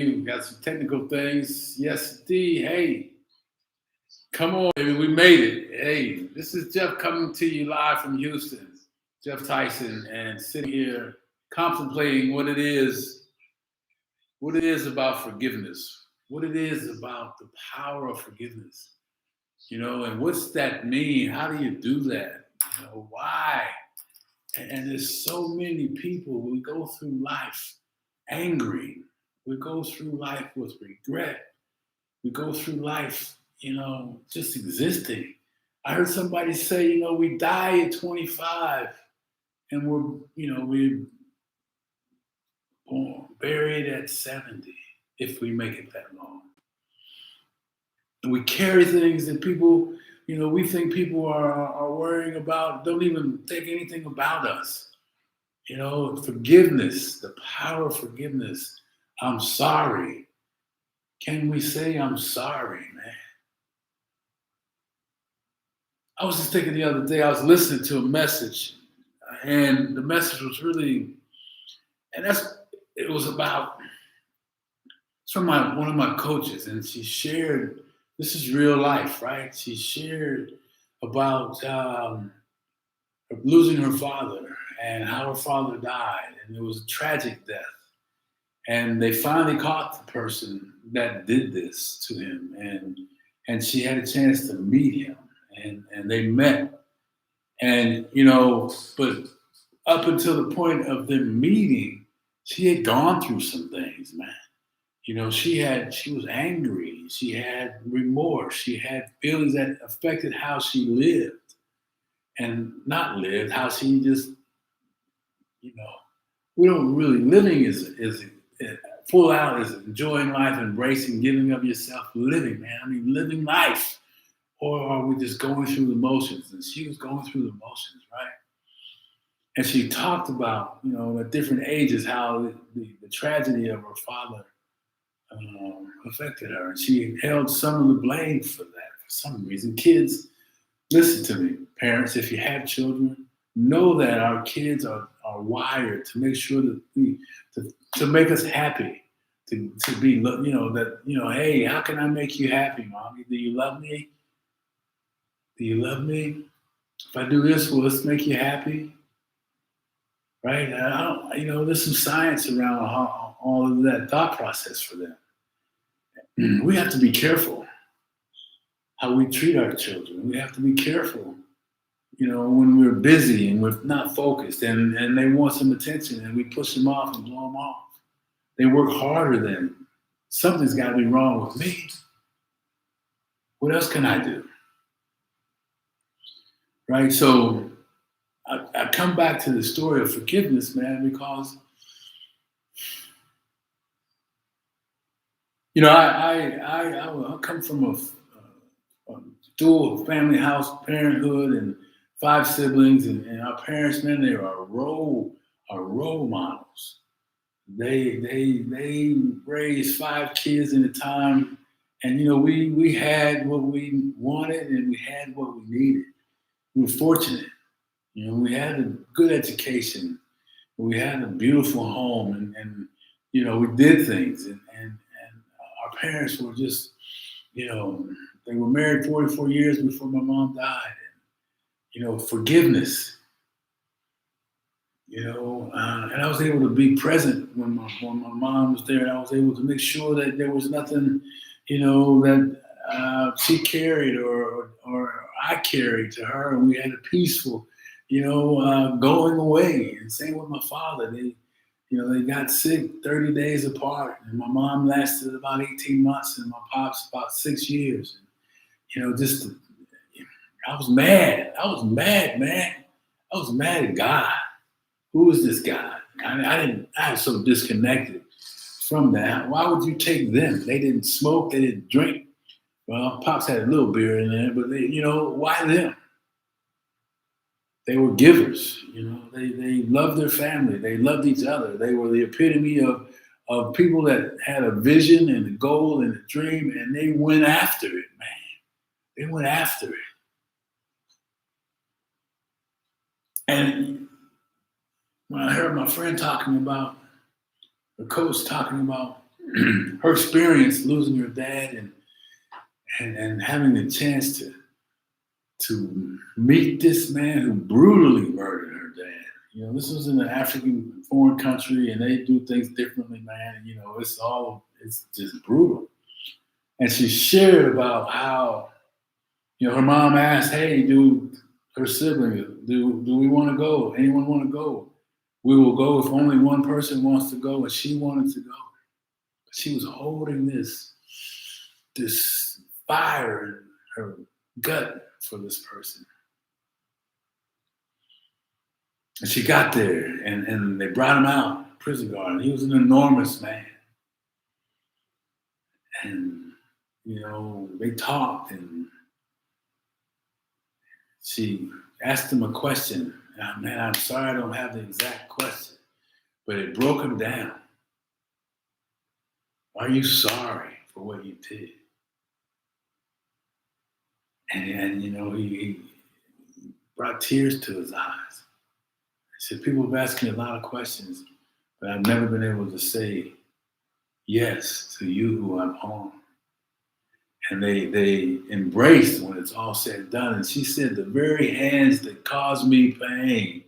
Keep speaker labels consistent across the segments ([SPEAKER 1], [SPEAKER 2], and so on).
[SPEAKER 1] We got some technical things. Yes, D. Hey, come on, baby. We made it. Hey, this is Jeff coming to you live from Houston. Jeff Tyson, and sitting here contemplating what it is about forgiveness, what it is about the power of forgiveness, and what's that mean? How do you do that? Why? And there's so many people. We go through life angry. We go through life with regret. We go through life, just existing. I heard somebody say, we die at 25 and we're born, buried at 70 if we make it that long. And we carry things that people, we think people are worrying about, don't even think anything about us. Forgiveness, the power of forgiveness. I'm sorry. Can we say I'm sorry, man? I was just thinking the other day, I was listening to a message, and the message was really, and it was about, it's from one of my coaches, and she shared, this is real life, right? She shared about losing her father and how her father died, and it was a tragic death. And they finally caught the person that did this to him, and she had a chance to meet him, and they met, and but up until the point of them meeting, she had gone through some things, man. She was angry, she had remorse, she had feelings that affected how she lived and not lived, how she just, you know, we don't really living is full out is enjoying life, embracing, giving of yourself, living, man. I mean, living life, or are we just going through the motions? And she was going through the motions, right? And she talked about, at different ages, how the tragedy of her father affected her, and she held some of the blame for that for some reason. Kids, listen to me, parents. If you have children, know that our kids are wired to make sure that to make us happy, to be, hey, how can I make you happy, mommy? Do you love me? Do you love me? If I do this, will this make you happy? Right? And there's some science around all of that thought process for them. We have to be careful how we treat our children. We have to be careful, when we're busy and we're not focused, and they want some attention and we push them off and blow them off. They work harder than something's got to be wrong with me. What else can I do? Right? So I come back to the story of forgiveness, man, because I come from a dual family house, parenthood, and 5 siblings, and our parents, man, they are role models. They raised 5 kids in a time, and we had what we wanted and we had what we needed. We were fortunate. We had a good education, we had a beautiful home, and we did things, and our parents were just, they were married 44 years before my mom died. And forgiveness, and I was able to be present when my mom was there, and I was able to make sure that there was nothing, that she carried or I carried to her, and we had a peaceful, going away. And same with my father. They got sick 30 days apart, and my mom lasted about 18 months, and my pops about 6 years. Just I was mad. I was mad, man. I was mad at God. Who is this God? I was so disconnected from that. Why would you take them? They didn't smoke, they didn't drink. Well, Pops had a little beer in there, but why them? They were givers. They loved their family. They loved each other. They were the epitome of people that had a vision and a goal and a dream, and they went after it, man. They went after it. And when I heard my friend talking about, the coach talking about her experience losing her dad and having the chance to meet this man who brutally murdered her dad. You know, this was in an African foreign country, and they do things differently, man. And, you know, it's just brutal. And she shared about how, you know, her mom asked, "Hey, do her sibling, do we want to go? Anyone want to go? We will go if only one person wants to go." And she wanted to go. But she was holding this fire in her gut for this person. And she got there, and they brought him out, prison guard, and he was an enormous man. And, you know, they talked, and she asked him a question. Man, I'm sorry I don't have the exact question, but it broke him down. Are you sorry for what you did? And you know, he brought tears to his eyes. He said, people have asked me a lot of questions, but I've never been able to say yes to you who I've harmed. And they embraced when it's all said and done. And she said, the very hands that caused me pain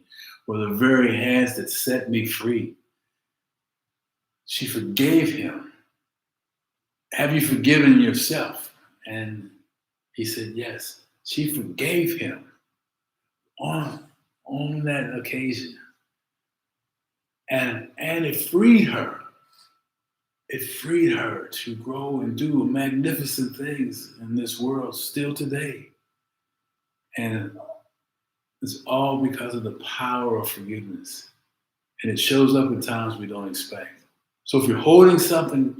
[SPEAKER 1] were the very hands that set me free. She forgave him. Have you forgiven yourself? And he said, yes. She forgave him on that occasion. And it freed her. It freed her to grow and do magnificent things in this world still today. And it's all because of the power of forgiveness. And it shows up in times we don't expect. So if you're holding something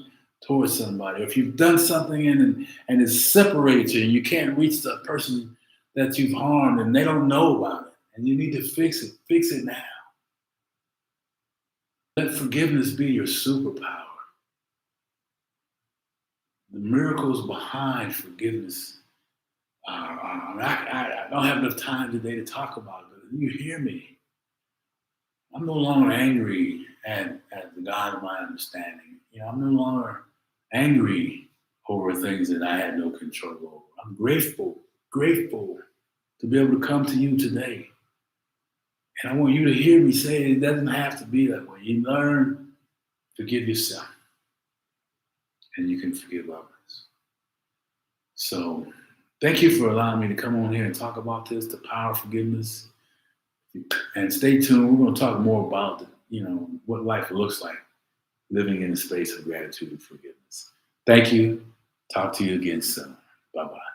[SPEAKER 1] towards somebody, or if you've done something and it separates you and you can't reach the person that you've harmed and they don't know about it, and you need to fix it now. Let forgiveness be your superpower. The miracles behind forgiveness I don't have enough time today to talk about it, but you hear me. I'm no longer angry at the God of my understanding. You know, I'm no longer angry over things that I had no control over. I'm grateful to be able to come to you today. And I want you to hear me say it doesn't have to be that way. You learn, forgive yourself, and you can forgive others. So thank you for allowing me to come on here and talk about this, the power of forgiveness. And stay tuned. We're going to talk more about, you know, what life looks like living in a space of gratitude and forgiveness. Thank you. Talk to you again soon. Bye-bye.